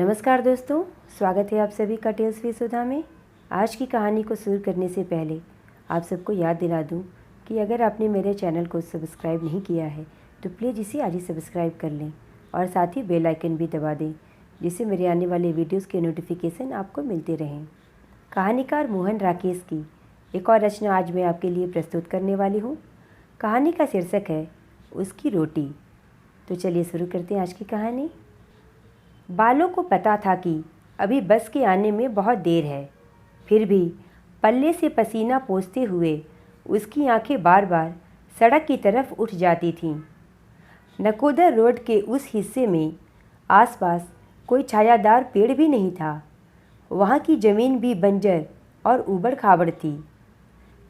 नमस्कार दोस्तों, स्वागत है आप सभी का टेल्स विद सुधा में। आज की कहानी को शुरू करने से पहले आप सबको याद दिला दूं कि अगर आपने मेरे चैनल को सब्सक्राइब नहीं किया है तो प्लीज़ इसे आज ही सब्सक्राइब कर लें और साथ ही बेल आइकन भी दबा दें, जिससे मेरे आने वाले वीडियोस के नोटिफिकेशन आपको मिलते रहें। कहानीकार मोहन राकेश की एक और रचना आज मैं आपके लिए प्रस्तुत करने वाली हूँ। कहानी का शीर्षक है उसकी रोटी। तो चलिए शुरू करते हैं आज की कहानी। बालों को पता था कि अभी बस के आने में बहुत देर है, फिर भी पल्ले से पसीना पोंछते हुए उसकी आंखें बार बार सड़क की तरफ उठ जाती थीं। नकोदर रोड के उस हिस्से में आसपास कोई छायादार पेड़ भी नहीं था। वहाँ की ज़मीन भी बंजर और ऊबड़ खाबड़ थी।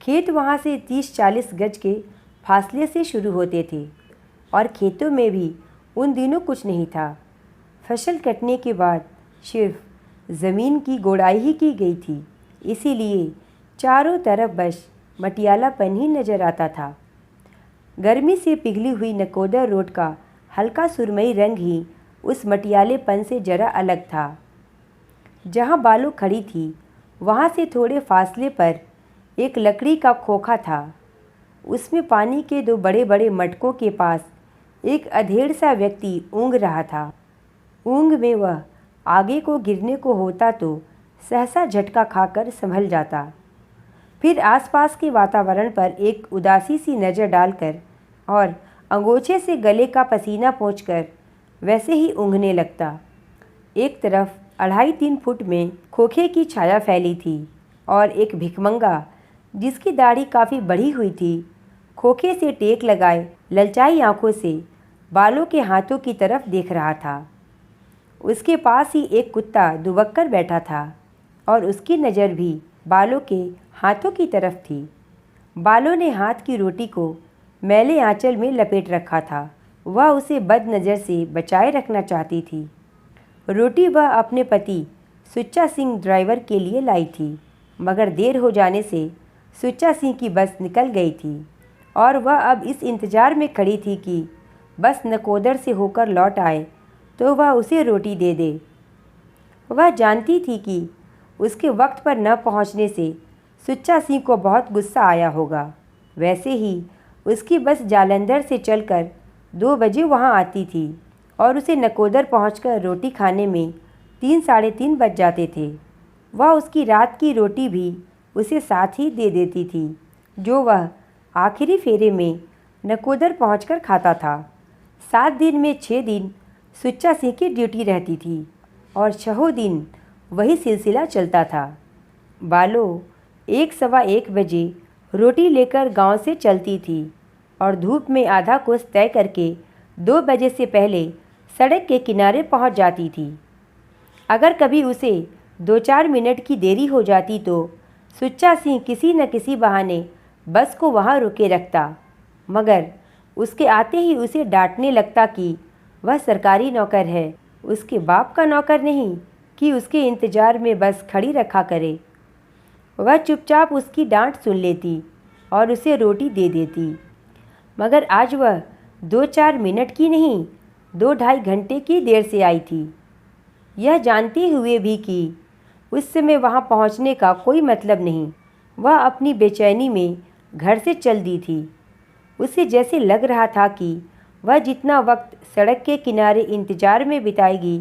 खेत वहाँ से 30-40 गज के फासले से शुरू होते थे और खेतों में भी उन दिनों कुछ नहीं था। फसल कटने के बाद सिर्फ ज़मीन की गोड़ाई ही की गई थी, इसीलिए चारों तरफ बस मटियालापन ही नज़र आता था। गर्मी से पिघली हुई नकोदर रोड का हल्का सुरमई रंग ही उस मटियालेपन से जरा अलग था। जहाँ बालू खड़ी थी वहाँ से थोड़े फासले पर एक लकड़ी का खोखा था। उसमें पानी के 2 बड़े बड़े मटकों के पास एक अधेड़ सा व्यक्ति ऊँघ रहा था। ऊँघ में वह आगे को गिरने को होता तो सहसा झटका खाकर संभल जाता, फिर आसपास के वातावरण पर एक उदासी सी नज़र डालकर और अंगोछे से गले का पसीना पोंछकर वैसे ही ऊँघने लगता। एक तरफ 2.5-3 फुट में खोखे की छाया फैली थी और एक भिखमंगा, जिसकी दाढ़ी काफ़ी बढ़ी हुई थी, खोखे से टेक लगाए ललचाई आंखों से बालों के हाथों की तरफ देख रहा था। उसके पास ही एक कुत्ता दुबक्कर बैठा था और उसकी नज़र भी बालों के हाथों की तरफ थी। बालों ने हाथ की रोटी को मैले आंचल में लपेट रखा था। वह उसे बदनज़र से बचाए रखना चाहती थी। रोटी वह अपने पति सुच्चा सिंह ड्राइवर के लिए लाई थी, मगर देर हो जाने से सुच्चा सिंह की बस निकल गई थी और वह अब इस इंतज़ार में खड़ी थी कि बस नकोदर से होकर लौट आए तो वह उसे रोटी दे दे। वह जानती थी कि उसके वक्त पर न पहुंचने से सुच्चा सिंह को बहुत गुस्सा आया होगा। वैसे ही उसकी बस जालंधर से चलकर 2 बजे वहां आती थी और उसे नकोदर पहुंचकर रोटी खाने में 3-3:30 बज जाते थे। वह उसकी रात की रोटी भी उसे साथ ही दे देती थी, जो वह आखिरी फेरे में नकोदर पहुंचकर खाता था। 7 दिन में 6 दिन सुच्चा सिंह की ड्यूटी रहती थी और 6 दिन वही सिलसिला चलता था। बालो 1-1:15 बजे रोटी लेकर गांव से चलती थी और धूप में आधा कोस तय करके 2 बजे से पहले सड़क के किनारे पहुंच जाती थी। अगर कभी उसे 2-4 मिनट की देरी हो जाती तो सुच्चा सिंह किसी न किसी बहाने बस को वहां रोके रखता, मगर उसके आते ही उसे डांटने लगता कि वह सरकारी नौकर है, उसके बाप का नौकर नहीं कि उसके इंतज़ार में बस खड़ी रखा करे। वह चुपचाप उसकी डांट सुन लेती और उसे रोटी दे देती, मगर आज वह 2-4 मिनट की नहीं 2-2.5 घंटे की देर से आई थी, यह जानते हुए भी कि उस समय वहाँ पहुँचने का कोई मतलब नहीं। वह अपनी बेचैनी में घर से चल दी थी। उसे जैसे लग रहा था कि वह जितना वक्त सड़क के किनारे इंतज़ार में बिताएगी,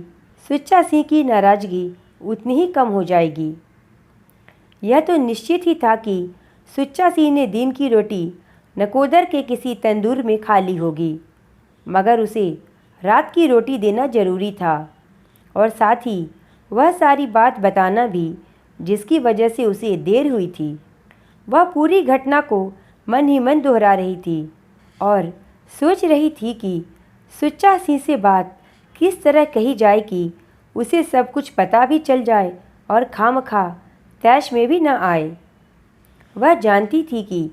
सुच्चा सिंह की नाराज़गी उतनी ही कम हो जाएगी। यह तो निश्चित ही था कि सुच्चा सिंह ने दिन की रोटी नकोदर के किसी तंदूर में खा ली होगी, मगर उसे रात की रोटी देना ज़रूरी था और साथ ही वह सारी बात बताना भी जिसकी वजह से उसे देर हुई थी। वह पूरी घटना को मन ही मन दोहरा रही थी और सोच रही थी कि सुच्चा सिंह से बात किस तरह कही जाए कि उसे सब कुछ पता भी चल जाए और खामखा तैश में भी न आए। वह जानती थी कि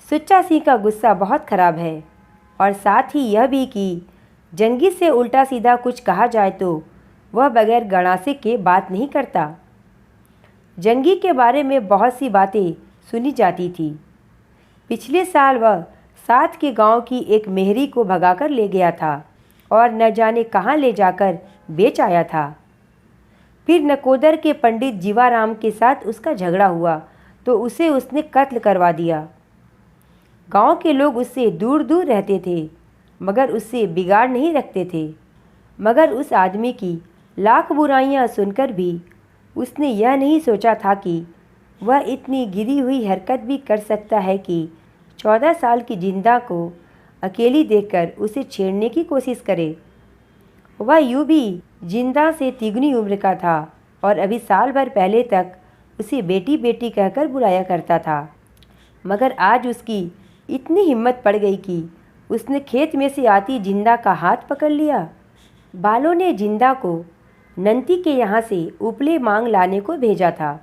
सुच्चा सिंह का गुस्सा बहुत खराब है और साथ ही यह भी कि जंगी से उल्टा सीधा कुछ कहा जाए तो वह बगैर गणासे के बात नहीं करता। जंगी के बारे में बहुत सी बातें सुनी जाती थी। पिछले साल वह साथ के गांव की एक मेहरी को भगाकर ले गया था और न जाने कहाँ ले जाकर बेच आया था। फिर नकोदर के पंडित जीवाराम के साथ उसका झगड़ा हुआ तो उसे उसने कत्ल करवा दिया। गांव के लोग उससे दूर दूर रहते थे मगर उससे बिगाड़ नहीं रखते थे। मगर उस आदमी की लाख बुराइयां सुनकर भी उसने यह नहीं सोचा था कि वह इतनी गिरी हुई हरकत भी कर सकता है कि 14 साल की जिंदा को अकेली देखकर उसे छेड़ने की कोशिश करे। वह यूं भी जिंदा से तिगुनी उम्र का था और अभी साल भर पहले तक उसे बेटी बेटी कहकर बुलाया करता था। मगर आज उसकी इतनी हिम्मत पड़ गई कि उसने खेत में से आती जिंदा का हाथ पकड़ लिया। बालों ने जिंदा को नंती के यहाँ से उपले मांग लाने को भेजा था।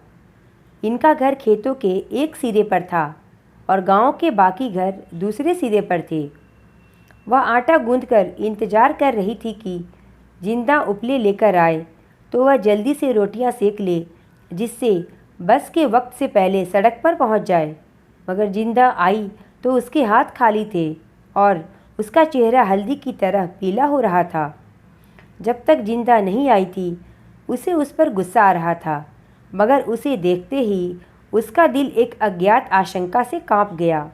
इनका घर खेतों के एक सिरे पर था और गांव के बाकी घर दूसरे सिरे पर थे। वह आटा गूंथकर इंतजार कर रही थी कि जिंदा उपले लेकर आए तो वह जल्दी से रोटियां सेक ले जिससे बस के वक्त से पहले सड़क पर पहुंच जाए। मगर जिंदा आई तो उसके हाथ खाली थे और उसका चेहरा हल्दी की तरह पीला हो रहा था। जब तक जिंदा नहीं आई थी उसे उस पर गुस्सा आ रहा था मगर उसे देखते ही उसका दिल एक अज्ञात आशंका से कांप गया।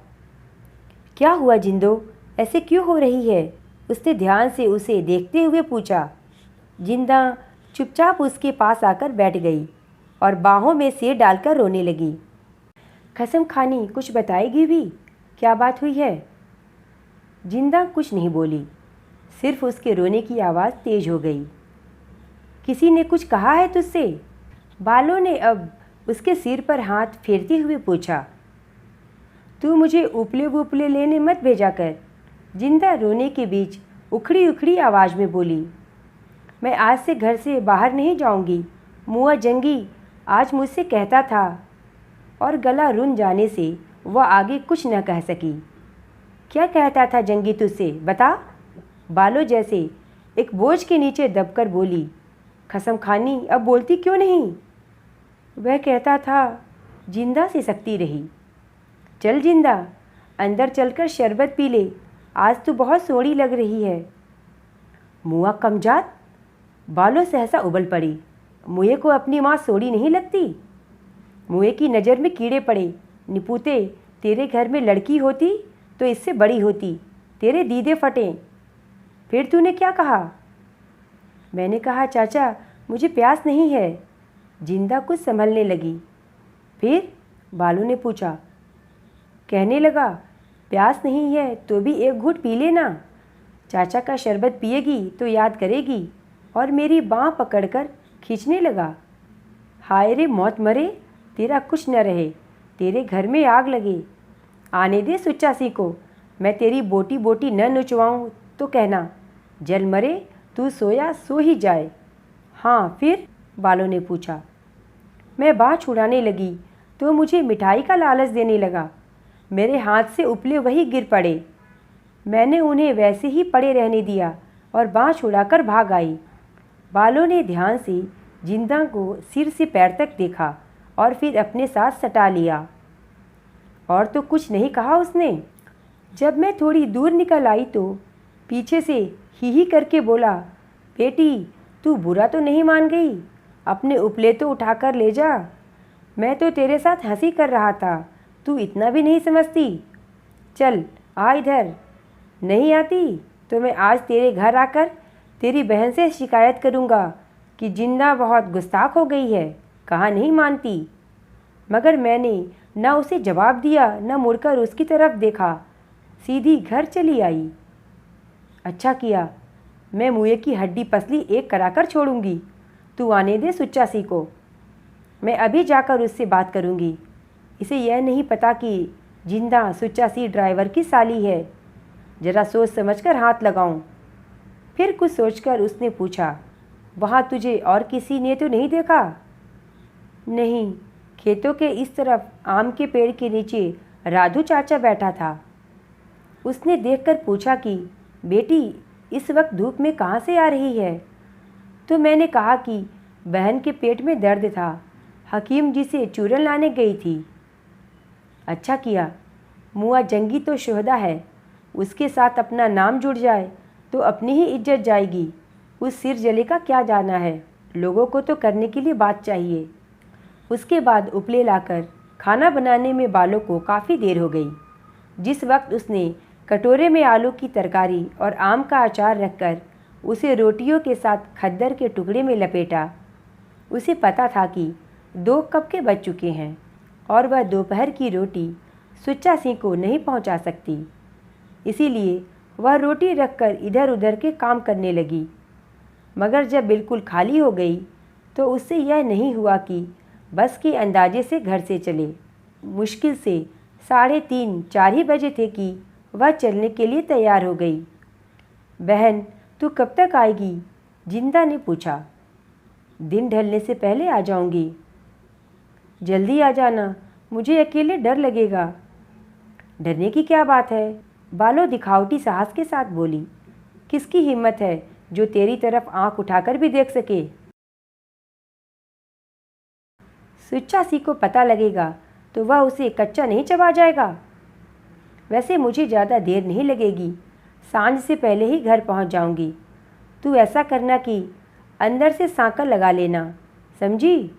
क्या हुआ जिंदो, ऐसे क्यों हो रही है? उसने ध्यान से उसे देखते हुए पूछा। जिंदा चुपचाप उसके पास आकर बैठ गई और बाहों में सिर डालकर रोने लगी। कसम खानी कुछ बताएगी भी? क्या बात हुई है? जिंदा कुछ नहीं बोली, सिर्फ उसके रोने की आवाज़ तेज हो गई। किसी ने कुछ कहा है तुझसे? बालों ने अब उसके सिर पर हाथ फेरते हुए पूछा। तू मुझे उपले वुपले लेने मत भेजा कर, जिंदा रोने के बीच उखड़ी उखड़ी आवाज़ में बोली। मैं आज से घर से बाहर नहीं जाऊंगी। मुआ जंगी आज मुझसे कहता था। और गला रुन जाने से वह आगे कुछ न कह सकी। क्या कहता था जंगी तुझसे, बता? बालों जैसे एक बोझ के नीचे दबकर बोली। कसम खानी अब बोलती क्यों नहीं? वह कहता था। जिंदा से सकती रही। चल जिंदा, अंदर चलकर शरबत पी ले, आज तू बहुत सोड़ी लग रही है। मुआ कमजात। बालों सहसा उबल पड़ी। मुए को अपनी माँ सोड़ी नहीं लगती? मुए की नज़र में कीड़े पड़े। निपुते, तेरे घर में लड़की होती तो इससे बड़ी होती, तेरे दीदे फटे। फिर तूने क्या कहा? मैंने कहा चाचा मुझे प्यास नहीं है। जिंदा कुछ संभलने लगी। फिर? बालू ने पूछा। कहने लगा, प्यास नहीं है तो भी एक घूंट पी लेना। चाचा का शरबत पिएगी तो याद करेगी। और मेरी बाँह पकड़कर खींचने लगा। हाय रे मौत मरे, तेरा कुछ न रहे, तेरे घर में आग लगे। आने दे सुच्चासी को, मैं तेरी बोटी बोटी न नुचवाऊँ तो कहना। जल मरे, तू सोया सो ही जाए। हाँ फिर? बालों ने पूछा। मैं बाँह छुड़ाने लगी तो मुझे मिठाई का लालच देने लगा। मेरे हाथ से उपले वही गिर पड़े। मैंने उन्हें वैसे ही पड़े रहने दिया और बाँह छुड़ाकर भाग आई। बालों ने ध्यान से जिंदा को सिर से पैर तक देखा और फिर अपने साथ सटा लिया। और तो कुछ नहीं कहा उसने। जब मैं थोड़ी दूर निकल आई तो पीछे से ही करके बोला, बेटी तू बुरा तो नहीं मान गई? अपने उपले तो उठाकर ले जा। मैं तो तेरे साथ हंसी कर रहा था, तू इतना भी नहीं समझती। चल आ इधर। नहीं आती तो मैं आज तेरे घर आकर तेरी बहन से शिकायत करूँगा कि जिंदा बहुत गुस्ताख हो गई है, कहा नहीं मानती। मगर मैंने न उसे जवाब दिया न मुड़कर उसकी तरफ देखा, सीधी घर चली आई। अच्छा किया, मैं मुँह की हड्डी पसली एक कराकर छोड़ूंगी। तू आने दे सुच्चासी को, मैं अभी जाकर उससे बात करूंगी। इसे यह नहीं पता कि जिंदा सुच्चासी ड्राइवर की साली है। जरा सोच समझकर हाथ लगाऊं। फिर कुछ सोचकर उसने पूछा, वहाँ तुझे और किसी ने तो नहीं देखा? नहीं, खेतों के इस तरफ आम के पेड़ के नीचे राधू चाचा बैठा था। उसने देखकर पूछा कि बेटी इस वक्त धूप में कहाँ से आ रही है? तो मैंने कहा कि बहन के पेट में दर्द था, हकीम जी से चूरन लाने गई थी। अच्छा किया, मुआ जंगी तो शोहदा है, उसके साथ अपना नाम जुड़ जाए तो अपनी ही इज्जत जाएगी। उस सिर जले का क्या जाना है, लोगों को तो करने के लिए बात चाहिए। उसके बाद उपले लाकर खाना बनाने में बालों को काफ़ी देर हो गई। जिस वक्त उसने कटोरे में आलू की तरकारी और आम का अचार रखकर उसे रोटियों के साथ खद्दर के टुकड़े में लपेटा, उसे पता था कि 2 कब के बज चुके हैं और वह दोपहर की रोटी सुच्चा सिंह को नहीं पहुंचा सकती। इसीलिए वह रोटी रखकर इधर उधर के काम करने लगी। मगर जब बिल्कुल खाली हो गई तो उससे यह नहीं हुआ कि बस के अंदाजे से घर से चले। मुश्किल से 3:30-4 ही बजे थे कि वह चलने के लिए तैयार हो गई। बहन, तू कब तक आएगी? जिंदा ने पूछा। दिन ढलने से पहले आ जाऊंगी। जल्दी आ जाना, मुझे अकेले डर लगेगा। डरने की क्या बात है? बालो दिखावटी साहस के साथ बोली। किसकी हिम्मत है जो तेरी तरफ आंख उठाकर भी देख सके? सुच्चा सी को पता लगेगा तो वह उसे कच्चा नहीं चबा जाएगा। वैसे मुझे ज़्यादा देर नहीं लगेगी, सांझ से पहले ही घर पहुंच जाऊंगी। तू ऐसा करना कि अंदर से सांकल लगा लेना, समझी?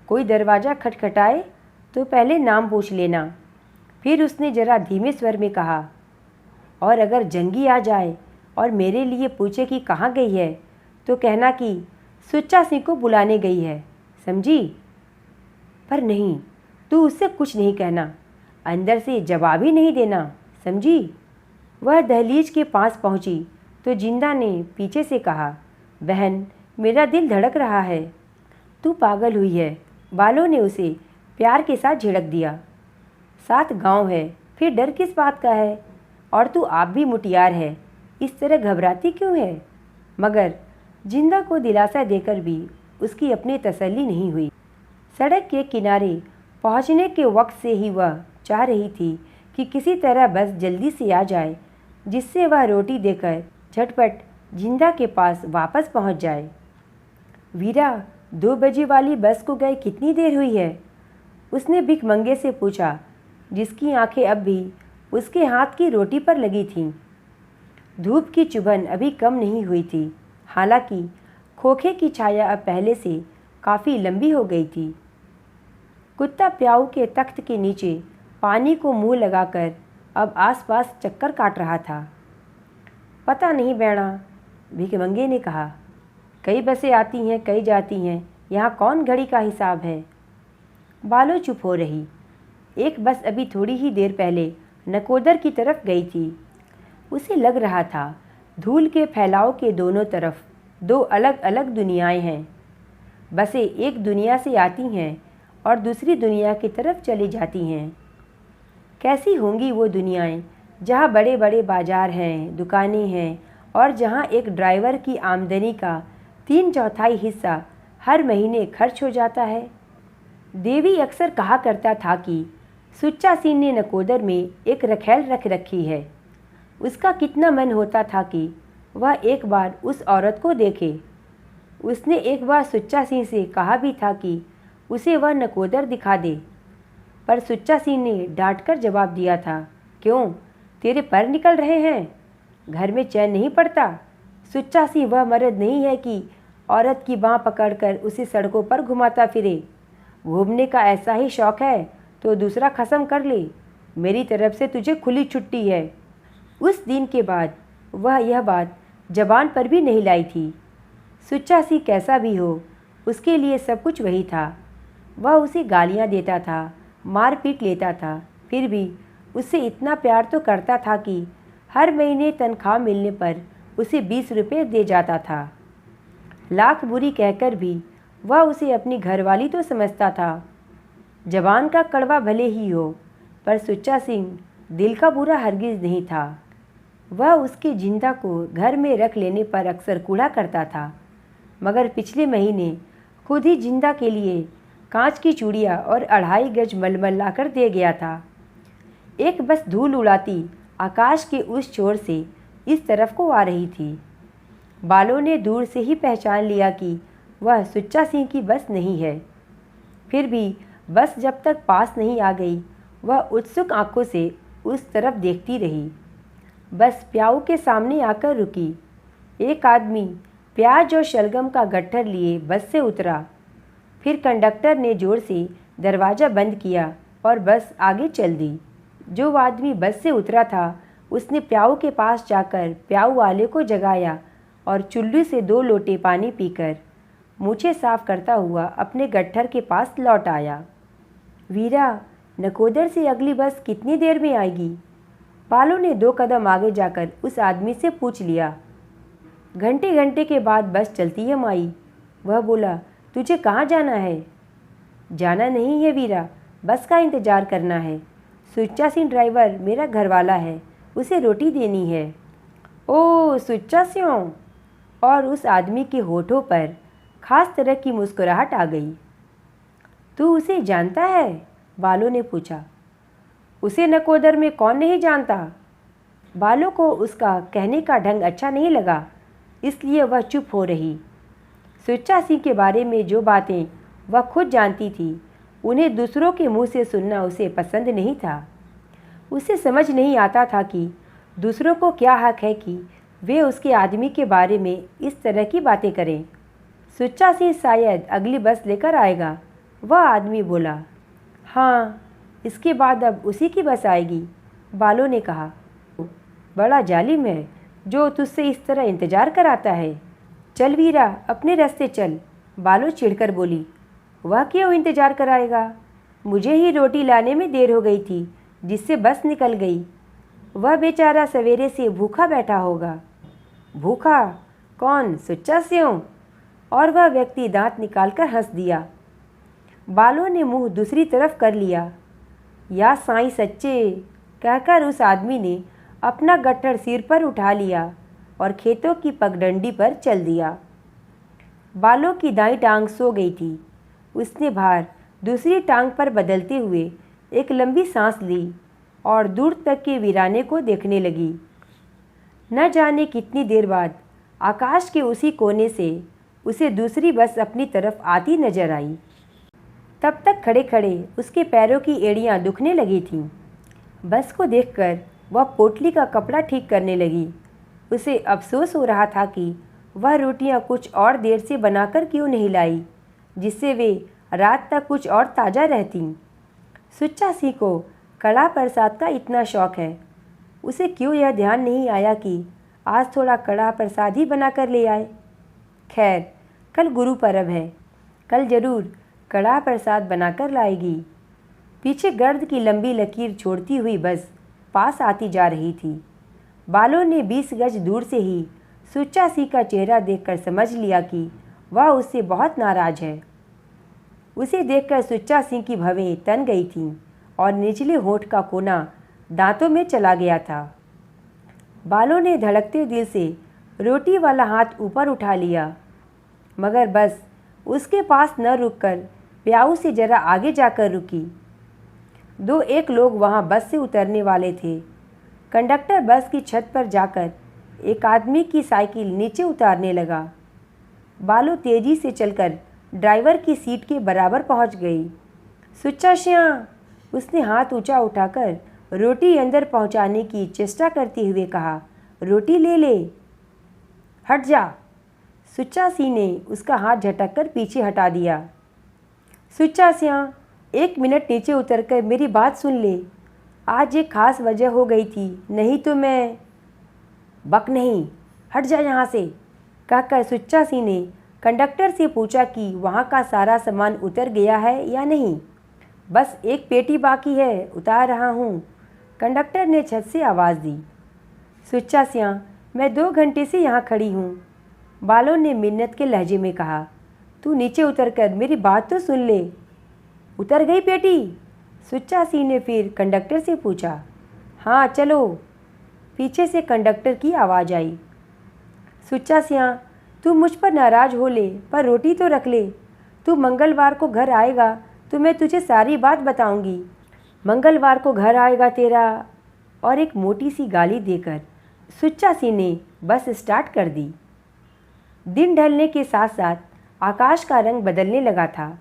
कोई दरवाज़ा खटखटाए तो पहले नाम पूछ लेना। फिर उसने ज़रा धीमे स्वर में कहा, और अगर जंगी आ जाए और मेरे लिए पूछे कि कहाँ गई है तो कहना कि सुच्चा सिंह को बुलाने गई है, समझी? पर नहीं, तू उससे कुछ नहीं कहना, अंदर से जवाब ही नहीं देना, समझी? वह दहलीज के पास पहुंची तो जिंदा ने पीछे से कहा, बहन, मेरा दिल धड़क रहा है। तू पागल हुई है, बालों ने उसे प्यार के साथ झिड़क दिया। साथ गांव है, फिर डर किस बात का है? और तू आप भी मुटियार है, इस तरह घबराती क्यों है? मगर जिंदा को दिलासा देकर भी उसकी अपनी तसल्ली नहीं हुई। सड़क के किनारे पहुंचने के वक्त से ही वह चाह रही थी कि किसी तरह बस जल्दी से आ जाए, जिससे वह रोटी देकर झटपट जिंदा के पास वापस पहुंच जाए। वीरा, 2 बजे वाली बस को गए कितनी देर हुई है? उसने भिखमंगे से पूछा, जिसकी आंखें अब भी उसके हाथ की रोटी पर लगी थीं। धूप की चुभन अभी कम नहीं हुई थी, हालांकि खोखे की छाया अब पहले से काफ़ी लंबी हो गई थी। कुत्ता प्याऊ के तख्त के नीचे पानी को मुंह लगाकर अब आसपास चक्कर काट रहा था। पता नहीं बैणा, भिखमंगे ने कहा। कई बसें आती हैं, कई जाती हैं, यहाँ कौन घड़ी का हिसाब है? बालो चुप हो रही। एक बस अभी थोड़ी ही देर पहले नकोदर की तरफ गई थी। उसे लग रहा था धूल के फैलाव के दोनों तरफ 2 अलग अलग दुनियाएं हैं। बसें एक दुनिया से आती हैं और दूसरी दुनिया की तरफ चली जाती हैं। कैसी होंगी वो दुनियाएं जहाँ बड़े बड़े बाजार हैं, दुकानें हैं और जहाँ एक ड्राइवर की आमदनी का 3/4 हिस्सा हर महीने खर्च हो जाता है। देवी अक्सर कहा करता था कि सुच्चा सिंह ने नकोदर में एक रखैल रख रखी है। उसका कितना मन होता था कि वह एक बार उस औरत को देखे। उसने एक बार सुच्चा सिंह से कहा भी था कि उसे वह नकोदर दिखा दे, पर सुच्चा सिंह ने डांटकर जवाब दिया था, क्यों, तेरे पर निकल रहे हैं? घर में चैन नहीं पड़ता? सुच्चा सिंह वह मर्द नहीं है कि औरत की बाँह पकड़कर उसे सड़कों पर घुमाता फिरे। घूमने का ऐसा ही शौक़ है तो दूसरा खत्म कर ले, मेरी तरफ से तुझे खुली छुट्टी है। उस दिन के बाद वह यह बात जबान पर भी नहीं लाई थी। सुच्चा सिंह कैसा भी हो, उसके लिए सब कुछ वही था। वह उसे गालियाँ देता था, मार पीट लेता था, फिर भी उससे इतना प्यार तो करता था कि हर महीने तनख्वाह मिलने पर उसे 20 रुपये दे जाता था। लाख बुरी कहकर भी वह उसे अपनी घरवाली तो समझता था। जबान का कड़वा भले ही हो, पर सुच्चा सिंह दिल का बुरा हरगिज़ नहीं था। वह उसके जिंदा को घर में रख लेने पर अक्सर कूड़ा करता था, मगर पिछले महीने खुद ही जिंदा के लिए कांच की चूड़ियाँ और 2.5 गज मलमल लाकर दे गया था। एक बस धूल उड़ाती आकाश के उस छोर से इस तरफ को आ रही थी। बालों ने दूर से ही पहचान लिया कि वह सुच्चा सिंह की बस नहीं है। फिर भी बस जब तक पास नहीं आ गई, वह उत्सुक आंखों से उस तरफ देखती रही। बस प्याऊ के सामने आकर रुकी। एक आदमी प्याज और शलगम का गट्ठर लिए बस से उतरा। फिर कंडक्टर ने ज़ोर से दरवाज़ा बंद किया और बस आगे चल दी। जो आदमी बस से उतरा था उसने प्याऊ के पास जाकर प्याऊ वाले को जगाया और चुल्लू से 2 लोटे पानी पीकर मूछें साफ करता हुआ अपने गट्ठर के पास लौट आया। वीरा, नकोदर से अगली बस कितनी देर में आएगी? बालू ने 2 कदम आगे जाकर उस आदमी से पूछ लिया। घंटे घंटे के बाद बस चलती है माई। वह बोला, तुझे कहाँ जाना है? जाना नहीं है वीरा, बस का इंतज़ार करना है। सुच्चा सिंह ड्राइवर मेरा घरवाला है, उसे रोटी देनी है। ओह सुच्चा सिंह। और उस आदमी के होठों पर खास तरह की मुस्कुराहट आ गई। तू उसे जानता है? बालो ने पूछा। उसे नकोदर में कौन नहीं जानता? बालो को उसका कहने का ढंग अच्छा नहीं लगा, इसलिए वह चुप हो रही। सुच्चा सिंह के बारे में जो बातें वह खुद जानती थी, उन्हें दूसरों के मुंह से सुनना उसे पसंद नहीं था। उसे समझ नहीं आता था कि दूसरों को क्या हक है कि वे उसके आदमी के बारे में इस तरह की बातें करें। सुच्चा सिंह शायद अगली बस लेकर आएगा, वह आदमी बोला। हाँ, इसके बाद अब उसी की बस आएगी, बालो ने कहा। बड़ा जालिम है जो तुझसे इस तरह इंतज़ार कराता है। चल वीरा, अपने रास्ते चल, बालो चिढ़कर बोली। वह क्यों इंतज़ार कराएगा? मुझे ही रोटी लाने में देर हो गई थी, जिससे बस निकल गई। वह बेचारा सवेरे से भूखा बैठा होगा। भूखा? कौन, सुच्चा सिंह? और वह व्यक्ति दांत निकालकर हंस दिया। बालों ने मुंह दूसरी तरफ कर लिया। या साईं सच्चे, कहकर उस आदमी ने अपना गट्ठर सिर पर उठा लिया और खेतों की पगडंडी पर चल दिया। बालों की दाईं टांग सो गई थी। उसने भार दूसरी टांग पर बदलते हुए एक लंबी सांस ली और दूर तक के वीराने को देखने लगी। न जाने कितनी देर बाद आकाश के उसी कोने से उसे दूसरी बस अपनी तरफ आती नजर आई। तब तक खड़े खड़े उसके पैरों की एड़ियां दुखने लगी थीं। बस को देखकर वह पोटली का कपड़ा ठीक करने लगी। उसे अफसोस हो रहा था कि वह रोटियां कुछ और देर से बनाकर क्यों नहीं लाई, जिससे वे रात तक कुछ और ताज़ा रहतीं। सुच्चा सिंह को कड़ा प्रसाद का इतना शौक है, उसे क्यों यह ध्यान नहीं आया कि आज थोड़ा कड़ा प्रसाद ही बनाकर ले आए। खैर, कल गुरु पर्व है, कल जरूर कड़ा प्रसाद बनाकर लाएगी। पीछे गर्द की लंबी लकीर छोड़ती हुई बस पास आती जा रही थी। बालों ने 20 गज दूर से ही सुच्चा सिंह का चेहरा देखकर समझ लिया कि वह उससे बहुत नाराज है। उसे देखकर सुच्चा सिंह की भवें तन गई थीं और निचले होठ का कोना दांतों में चला गया था। बालों ने धड़कते दिल से रोटी वाला हाथ ऊपर उठा लिया, मगर बस उसके पास न रुककर प्याऊ से जरा आगे जाकर रुकी। 2-1 लोग वहां बस से उतरने वाले थे। कंडक्टर बस की छत पर जाकर एक आदमी की साइकिल नीचे उतारने लगा। बालू तेजी से चलकर ड्राइवर की सीट के बराबर पहुंच गई। सुच्चा सिंह, उसने हाथ ऊंचा उठाकर रोटी अंदर पहुंचाने की चेष्टा करते हुए कहा। रोटी ले ले। हट जा। सुच्चा सिंह ने उसका हाथ झटककर पीछे हटा दिया। सुच्चा सिंह, 1 मिनट नीचे उतरकर मेरी बात सुन ले। आज एक खास वजह हो गई थी, नहीं तो मैं। बक नहीं, हट जा यहाँ से, कहकर सुच्चा सिंह ने कंडक्टर से पूछा कि वहाँ का सारा सामान उतर गया है या नहीं। बस एक पेटी बाकी है, उतार रहा हूँ, कंडक्टर ने छत से आवाज़ दी। सुच्चा सिंह, मैं 2 घंटे से यहाँ खड़ी हूँ, बालों ने मिन्नत के लहजे में कहा। तू नीचे उतरकर मेरी बात तो सुन ले। उतर गई पेटी? सुच्चा सिंह ने फिर कंडक्टर से पूछा। हाँ चलो, पीछे से कंडक्टर की आवाज़ आई। सुच्चा सिंह, तू मुझ पर नाराज़ हो ले, पर रोटी तो रख ले। तू मंगलवार को घर आएगा तो मैं तुझे सारी बात बताऊंगी। मंगलवार को घर आएगा तेरा। और एक मोटी सी गाली देकर सुच्चा सिंह ने बस स्टार्ट कर दी। दिन ढलने के साथ साथ आकाश का रंग बदलने लगा था।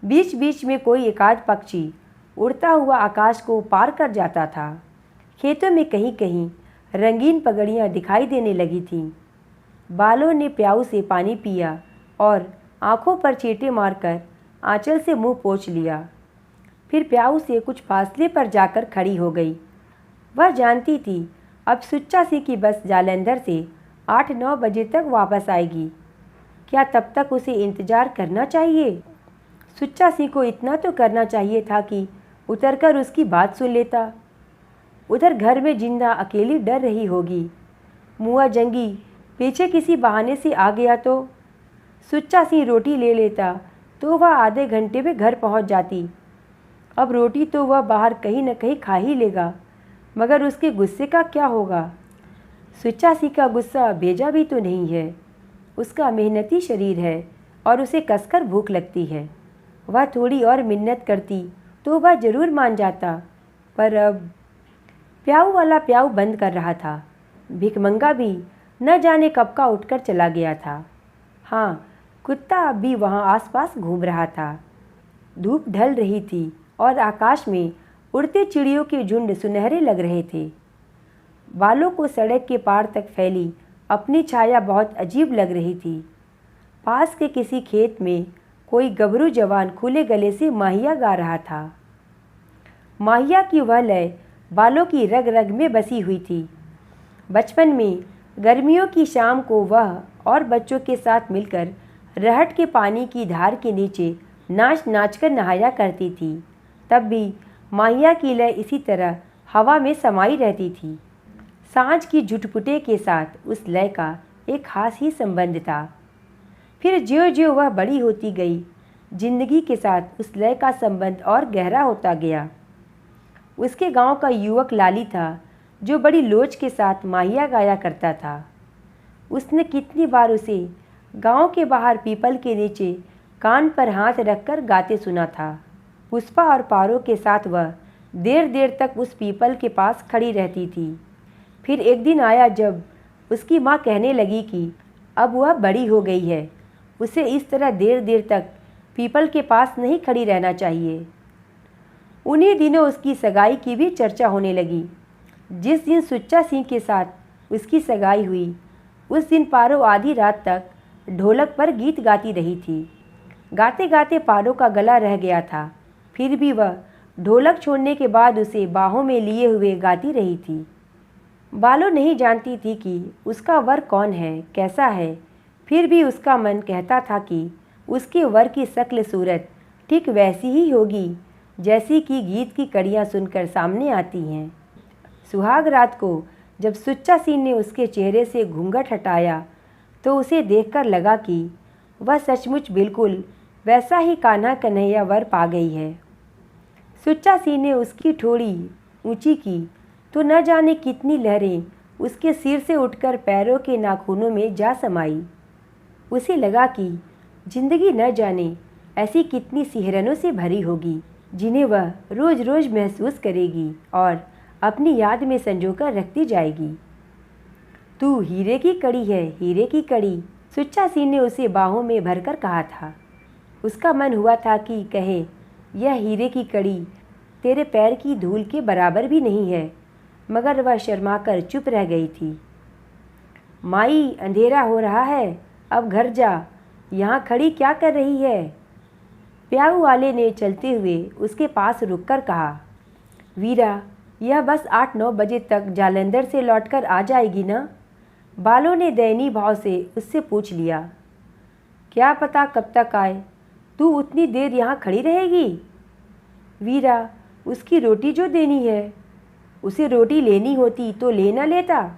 बीच बीच में कोई एकाध पक्षी उड़ता हुआ आकाश को पार कर जाता था। खेतों में कहीं कहीं रंगीन पगड़ियाँ दिखाई देने लगी थीं। बालों ने प्याऊ से पानी पिया और आंखों पर चींटे मारकर आंचल से मुंह पोंछ लिया। फिर प्याऊ से कुछ फासले पर जाकर खड़ी हो गई। वह जानती थी अब सुच्चा सिंह की बस जालंधर से 8-9 बजे तक वापस आएगी। क्या तब तक उसे इंतज़ार करना चाहिए? सुच्चा सिंह को इतना तो करना चाहिए था कि उतरकर उसकी बात सुन लेता। उधर घर में जिंदा अकेली डर रही होगी। मुआ जंगी पीछे किसी बहाने से आ गया तो सुच्चा सिंह रोटी ले लेता तो वह आधे घंटे में घर पहुंच जाती। अब रोटी तो वह बाहर कहीं न कहीं खा ही लेगा, मगर उसके गुस्से का क्या होगा? सुच्चा सिंह का गुस्सा भेजा भी तो नहीं है। उसका मेहनती शरीर है और उसे कसकर भूख लगती है। वह थोड़ी और मिन्नत करती तो वह ज़रूर मान जाता, पर अब प्याऊ वाला प्याऊ बंद कर रहा था। भिखमंगा भी न जाने कब का उठकर चला गया था। हाँ, कुत्ता अब भी वहाँ आसपास घूम रहा था। धूप ढल रही थी और आकाश में उड़ते चिड़ियों के झुंड सुनहरे लग रहे थे। बालों को सड़क के पार तक फैली अपनी छाया बहुत अजीब लग रही थी। पास के किसी खेत में कोई गबरू जवान खुले गले से माहिया गा रहा था। माहिया की वह लय बालों की रग रग में बसी हुई थी। बचपन में गर्मियों की शाम को वह और बच्चों के साथ मिलकर रहट के पानी की धार के नीचे नाच नाच कर नहाया करती थी। तब भी माहिया की लय इसी तरह हवा में समाई रहती थी। सांझ की झुटपुटे के साथ उस लय का एक खास ही संबंध था। फिर ज्यों-ज्यों वह बड़ी होती गई, जिंदगी के साथ उस लय का संबंध और गहरा होता गया। उसके गांव का युवक लाली था, जो बड़ी लोच के साथ माहिया गाया करता था। उसने कितनी बार उसे गांव के बाहर पीपल के नीचे कान पर हाथ रखकर गाते सुना था। पुष्पा और पारो के साथ वह देर देर तक उस पीपल के पास खड़ी रहती थी। फिर एक दिन आया जब उसकी माँ कहने लगी कि अब वह बड़ी हो गई है, उसे इस तरह देर देर तक पीपल के पास नहीं खड़ी रहना चाहिए। उन्हीं दिनों उसकी सगाई की भी चर्चा होने लगी। जिस दिन सुच्चा सिंह के साथ उसकी सगाई हुई, उस दिन पारो आधी रात तक ढोलक पर गीत गाती रही थी। गाते गाते पारो का गला रह गया था, फिर भी वह ढोलक छोड़ने के बाद उसे बाहों में लिए हुए गाती रही थी। बालो नहीं जानती थी कि उसका वर कौन है, कैसा है, फिर भी उसका मन कहता था कि उसके वर की शक्ल सूरत ठीक वैसी ही होगी जैसी कि गीत की कड़ियाँ सुनकर सामने आती हैं। सुहाग रात को जब सुच्चा सिंह ने उसके चेहरे से घूंघट हटाया तो उसे देखकर लगा कि वह सचमुच बिल्कुल वैसा ही कान्हा कन्हैया वर पा गई है। सुच्चा सिंह ने उसकी ठोड़ी ऊंची की तो न जाने कितनी लहरें उसके सिर से उठकर पैरों के नाखूनों में जा समाई। उसे लगा कि जिंदगी न जाने ऐसी कितनी सिहरनों से भरी होगी जिन्हें वह रोज़ रोज़ महसूस करेगी और अपनी याद में संजोकर रखती जाएगी। तू हीरे की कड़ी है, हीरे की कड़ी, सुच्चा सिंह ने उसे बाहों में भरकर कहा था। उसका मन हुआ था कि कहे, यह हीरे की कड़ी तेरे पैर की धूल के बराबर भी नहीं है, मगर वह शर्माकर चुप रह गई थी। माई, अंधेरा हो रहा है, अब घर जा, यहाँ खड़ी क्या कर रही है? प्याऊ वाले ने चलते हुए उसके पास रुककर कहा। वीरा, यह बस 8-9 बजे तक जालंधर से लौटकर आ जाएगी ना? बालों ने दयनीय भाव से उससे पूछ लिया। क्या पता कब तक आए, तू उतनी देर यहाँ खड़ी रहेगी? वीरा, उसकी रोटी जो देनी है, उसे रोटी लेनी होती तो ले ना लेता,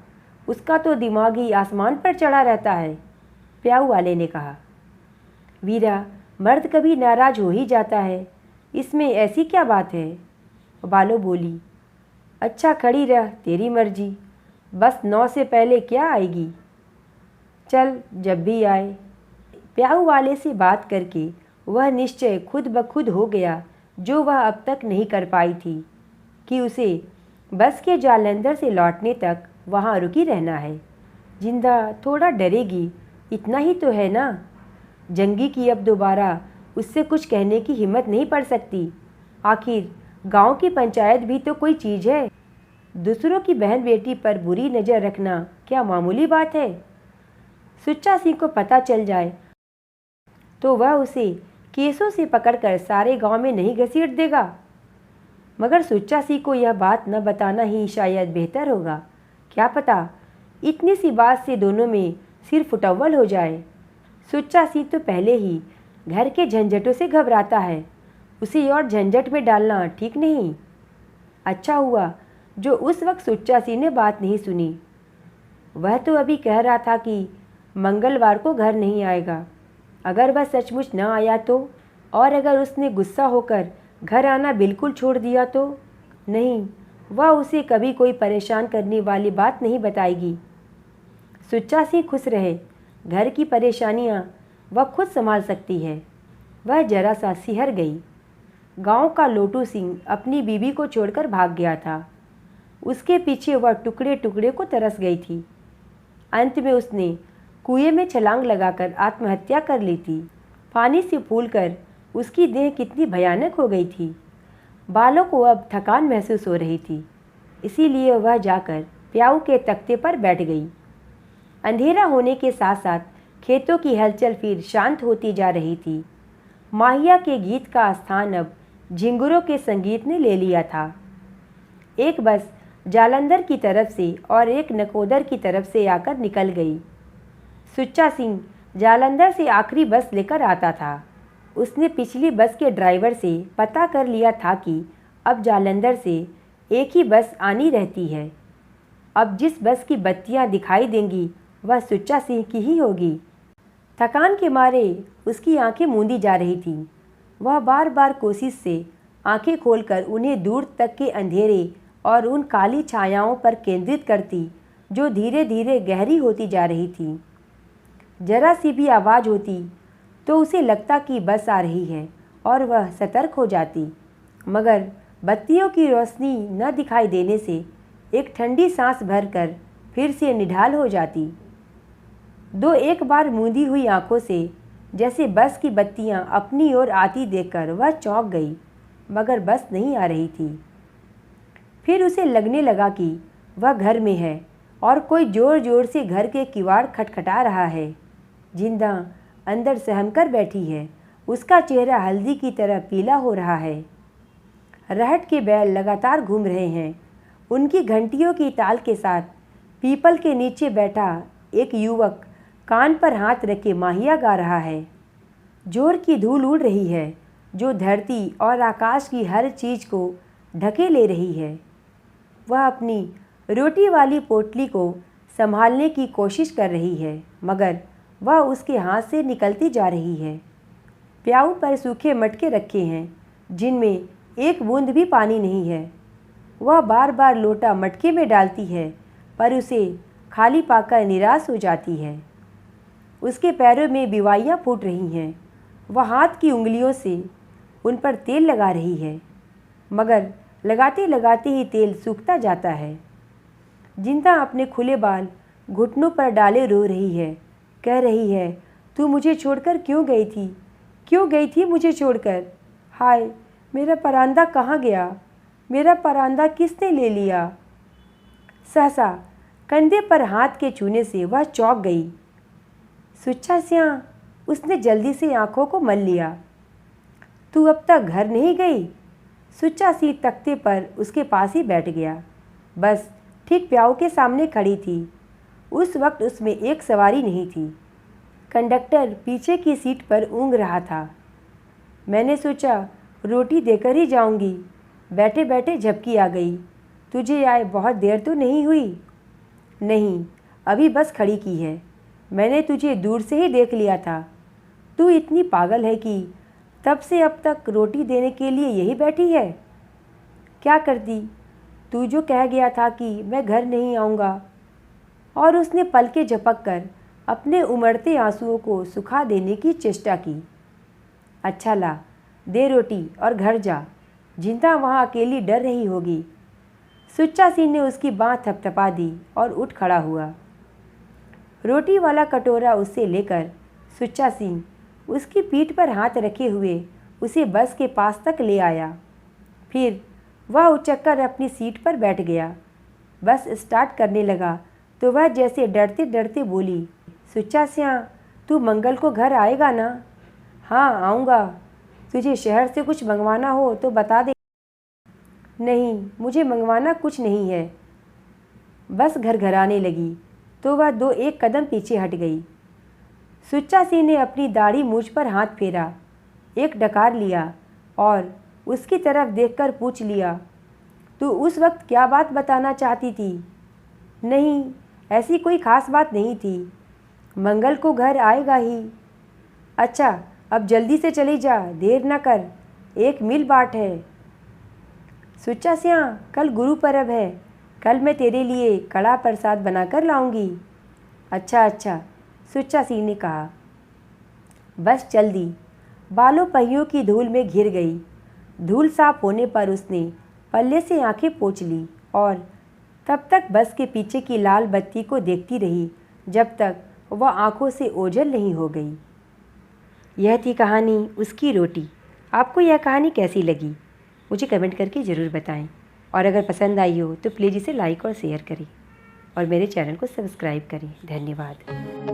उसका तो दिमाग ही आसमान पर चढ़ा रहता है, प्याऊ वाले ने कहा। वीरा, मर्द कभी नाराज हो ही जाता है, इसमें ऐसी क्या बात है? बालो बोली। अच्छा खड़ी रह, तेरी मर्जी, बस 9 से पहले क्या आएगी? चल, जब भी आए। प्याऊ वाले से बात करके वह निश्चय खुद ब खुद हो गया जो वह अब तक नहीं कर पाई थी कि उसे बस के जालंधर से लौटने तक वहाँ रुकी रहना है। जिंदा थोड़ा डरेगी, इतना ही तो है ना। जंगी की अब दोबारा उससे कुछ कहने की हिम्मत नहीं पड़ सकती। आखिर गांव की पंचायत भी तो कोई चीज़ है। दूसरों की बहन बेटी पर बुरी नज़र रखना क्या मामूली बात है? सुच्चा सिंह को पता चल जाए तो वह उसे केसों से पकड़कर सारे गांव में नहीं घसीट देगा। मगर सुच्चा सिंह को यह बात न बताना ही शायद बेहतर होगा। क्या पता इतनी सी बात से दोनों में सिर फुटअव्वल हो जाए। सुच्चा सिंह तो पहले ही घर के झंझटों से घबराता है, उसे और झंझट में डालना ठीक नहीं। अच्छा हुआ जो उस वक्त सुच्चा सिंह ने बात नहीं सुनी। वह तो अभी कह रहा था कि मंगलवार को घर नहीं आएगा। अगर वह सचमुच न आया तो, और अगर उसने गुस्सा होकर घर आना बिल्कुल छोड़ दिया तो? नहीं, वह उसे कभी कोई परेशान करने वाली बात नहीं बताएगी। सुच्चा सिंह खुश रहे, घर की परेशानियां वह खुद संभाल सकती है। वह जरा सा सिहर गई। गांव का लोटू सिंह अपनी बीवी को छोड़कर भाग गया था। उसके पीछे वह टुकड़े टुकड़े को तरस गई थी। अंत में उसने कुएं में छलांग लगाकर आत्महत्या कर ली थी। पानी से फूलकर उसकी देह कितनी भयानक हो गई थी। बालों को अब थकान महसूस हो रही थी, इसीलिए वह जाकर प्याऊ के तख्ते पर बैठ गई। अंधेरा होने के साथ साथ खेतों की हलचल फिर शांत होती जा रही थी। माहिया के गीत का स्थान अब झिंगुरों के संगीत ने ले लिया था। एक बस जालंधर की तरफ से और एक नकोदर की तरफ से आकर निकल गई। सुच्चा सिंह जालंधर से आखिरी बस लेकर आता था। उसने पिछली बस के ड्राइवर से पता कर लिया था कि अब जालंधर से एक ही बस आनी रहती है। अब जिस बस की बत्तियां दिखाई देंगी वह सुच्चा सिंह की ही होगी। थकान के मारे उसकी आंखें मूंदी जा रही थीं। वह बार बार कोशिश से आंखें खोलकर उन्हें दूर तक के अंधेरे और उन काली छायाओं पर केंद्रित करती जो धीरे धीरे गहरी होती जा रही थी। जरा सी भी आवाज़ होती तो उसे लगता कि बस आ रही है और वह सतर्क हो जाती, मगर बत्तियों की रोशनी न दिखाई देने से एक ठंडी सांस भरकर फिर से निढाल हो जाती। दो एक बार मूंदी हुई आंखों से जैसे बस की बत्तियां अपनी ओर आती देखकर वह चौंक गई, मगर बस नहीं आ रही थी। फिर उसे लगने लगा कि वह घर में है और कोई जोर जोर से घर के किवाड़ खटखटा रहा है। जिंदा अंदर सहम कर बैठी है, उसका चेहरा हल्दी की तरह पीला हो रहा है। रहट के बैल लगातार घूम रहे हैं। उनकी घंटियों की ताल के साथ पीपल के नीचे बैठा एक युवक कान पर हाथ रखे माहिया गा रहा है। जोर की धूल उड़ रही है जो धरती और आकाश की हर चीज़ को ढके ले रही है। वह अपनी रोटी वाली पोटली को संभालने की कोशिश कर रही है, मगर वह उसके हाथ से निकलती जा रही है। प्याऊ पर सूखे मटके रखे हैं जिनमें एक बूंद भी पानी नहीं है। वह बार बार लोटा मटके में डालती है, पर उसे खाली पाकर निराश हो जाती है। उसके पैरों में बिवाइयाँ फूट रही हैं। वह हाथ की उंगलियों से उन पर तेल लगा रही है, मगर लगाते लगाते ही तेल सूखता जाता है। जिंदा अपने खुले बाल घुटनों पर डाले रो रही है, कह रही है, तू मुझे छोड़कर क्यों गई थी? क्यों गई थी मुझे छोड़कर? हाय, मेरा परांदा कहाँ गया? मेरा परांदा किसने ले लिया? सहसा कंधे पर हाथ के छूने से वह चौंक गई। सुच्चा सिंह, उसने जल्दी से आंखों को मल लिया। तू अब तक घर नहीं गई? सुच्चा सिंह तख्ते पर उसके पास ही बैठ गया। बस ठीक प्याऊ के सामने खड़ी थी। उस वक्त उसमें एक सवारी नहीं थी। कंडक्टर पीछे की सीट पर ऊँघ रहा था। मैंने सोचा रोटी देकर ही जाऊंगी। बैठे बैठे झपकी आ गई। तुझे आए बहुत देर तो नहीं हुई? नहीं, अभी बस खड़ी की है। मैंने तुझे दूर से ही देख लिया था। तू इतनी पागल है कि तब से अब तक रोटी देने के लिए यही बैठी है। क्या करती? तू जो कह गया था कि मैं घर नहीं आऊँगा। और उसने पलके झपक कर अपने उमड़ते आंसुओं को सुखा देने की चेष्टा की। अच्छा ला, दे रोटी और घर जा। जिंदा वहाँ अकेली डर रही होगी। सुच्चा सिंह ने उसकी बाँह थपथपा दी और उठ खड़ा हुआ। रोटी वाला कटोरा उससे लेकर सुच्चा सिंह उसकी पीठ पर हाथ रखे हुए उसे बस के पास तक ले आया। फिर वह उचक्कर अपनी सीट पर बैठ गया। बस स्टार्ट करने लगा तो वह जैसे डरते डरते बोली, सुच्चा सियाँ, तू मंगल को घर आएगा ना? हाँ आऊँगा। तुझे शहर से कुछ मंगवाना हो तो बता दे। नहीं, मुझे मंगवाना कुछ नहीं है। बस घर घर आने लगी तो वह 2-1 कदम पीछे हट गई। सुच्चा सिंह ने अपनी दाढ़ी मूछ पर हाथ फेरा, एक डकार लिया और उसकी तरफ देखकर पूछ लिया, तू उस वक्त क्या बात बताना चाहती थी? नहीं, ऐसी कोई ख़ास बात नहीं थी। मंगल को घर आएगा ही। अच्छा, अब जल्दी से चली जा, देर न कर, 1 मील बाट है। सुच्चा सियाँ, कल गुरु पर्व है, कल मैं तेरे लिए कड़ा प्रसाद बनाकर लाऊंगी। अच्छा अच्छा, सुच्चा सिंह ने कहा। बस चल दी। बालों पहियों की धूल में घिर गई। धूल साफ होने पर उसने पल्ले से आंखें पोंछ ली और तब तक बस के पीछे की लाल बत्ती को देखती रही जब तक वह आंखों से ओझल नहीं हो गई। यह थी कहानी उसकी रोटी। आपको यह कहानी कैसी लगी मुझे कमेंट करके ज़रूर बताएं और अगर पसंद आई हो तो प्लीज़ इसे लाइक और शेयर करें और मेरे चैनल को सब्सक्राइब करें। धन्यवाद।